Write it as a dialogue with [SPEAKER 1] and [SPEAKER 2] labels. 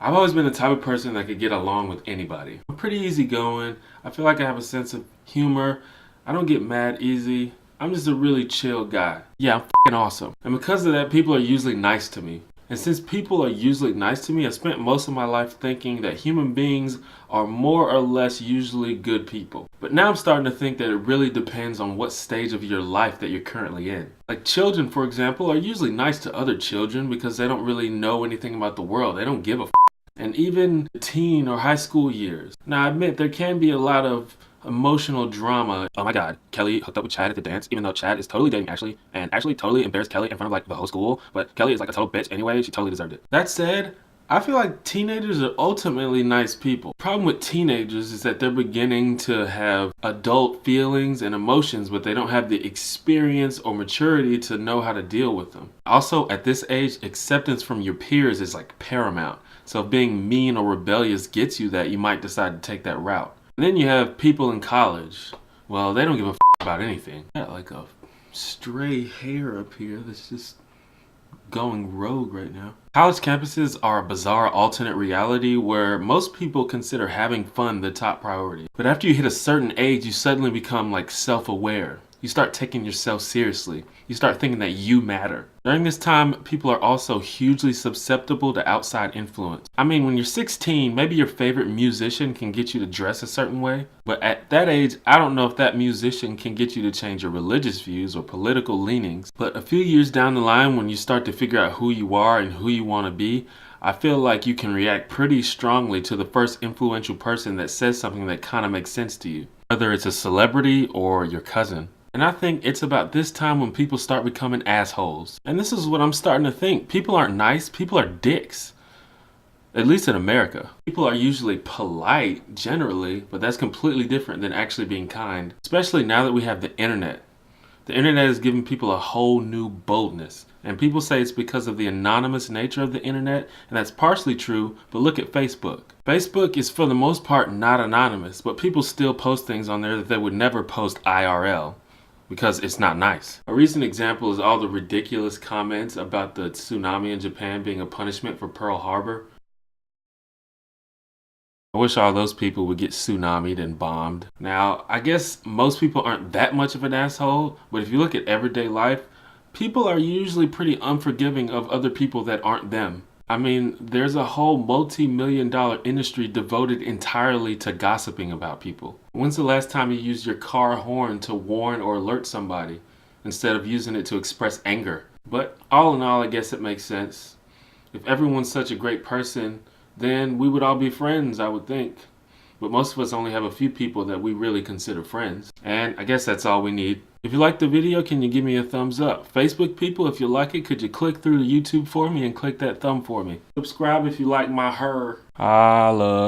[SPEAKER 1] I've always been the type of person that could get along with anybody. I'm pretty easygoing. I feel like I have a sense of humor. I don't get mad easy. I'm just a really chill guy. Yeah, I'm f***ing awesome. And because of that, people are usually nice to me. And since people are usually nice to me, I spent most of my life thinking that human beings are more or less usually good people. But now I'm starting to think that it really depends on what stage of your life that you're currently in. Like children, for example, are usually nice to other children because they don't really know anything about the world. They don't give a f***. And even teen or high school years. Now I admit there can be a lot of emotional drama. Oh my god, Kelly hooked up with Chad at the dance, even though Chad is totally dating Ashley, and Ashley totally embarrassed Kelly in front of like the whole school, but Kelly is like a total bitch anyway, she totally deserved it. That said, I feel like teenagers are ultimately nice people. Problem with teenagers is that they're beginning to have adult feelings and emotions, but they don't have the experience or maturity to know how to deal with them. Also, at this age, acceptance from your peers is like paramount. So if being mean or rebellious gets you that, you might decide to take that route. And then you have people in college. Well, they don't give a f about anything. Got like a stray hair up here that's just going rogue right now. College campuses are a bizarre alternate reality where most people consider having fun the top priority. But after you hit a certain age, you suddenly become like self-aware. You start taking yourself seriously. You start thinking that you matter. During this time, people are also hugely susceptible to outside influence. I mean, when you're 16, maybe your favorite musician can get you to dress a certain way. But at that age, I don't know if that musician can get you to change your religious views or political leanings. But a few years down the line, when you start to figure out who you are and who you want to be, I feel like you can react pretty strongly to the first influential person that says something that kind of makes sense to you. Whether it's a celebrity or your cousin. And I think it's about this time when people start becoming assholes. And this is what I'm starting to think. People aren't nice, people are dicks. At least in America. People are usually polite, generally, but that's completely different than actually being kind. Especially now that we have the internet. The internet has given people a whole new boldness. And people say it's because of the anonymous nature of the internet, and that's partially true, but look at Facebook. Facebook is for the most part not anonymous, but people still post things on there that they would never post IRL. Because it's not nice. A recent example is all the ridiculous comments about the tsunami in Japan being a punishment for Pearl Harbor. I wish all those people would get tsunamied and bombed. Now, I guess most people aren't that much of an asshole, but if you look at everyday life, people are usually pretty unforgiving of other people that aren't them. I mean, there's a whole multi-million-dollar industry devoted entirely to gossiping about people. When's the last time you used your car horn to warn or alert somebody instead of using it to express anger? But all in all, I guess it makes sense. If everyone's such a great person, then we would all be friends, I would think. But most of us only have a few people that we really consider friends. And I guess that's all we need. If you liked the video, can you give me a thumbs up? Facebook people, if you like it, could you click through to YouTube for me and click that thumb for me? Subscribe if you like my hair. Holla.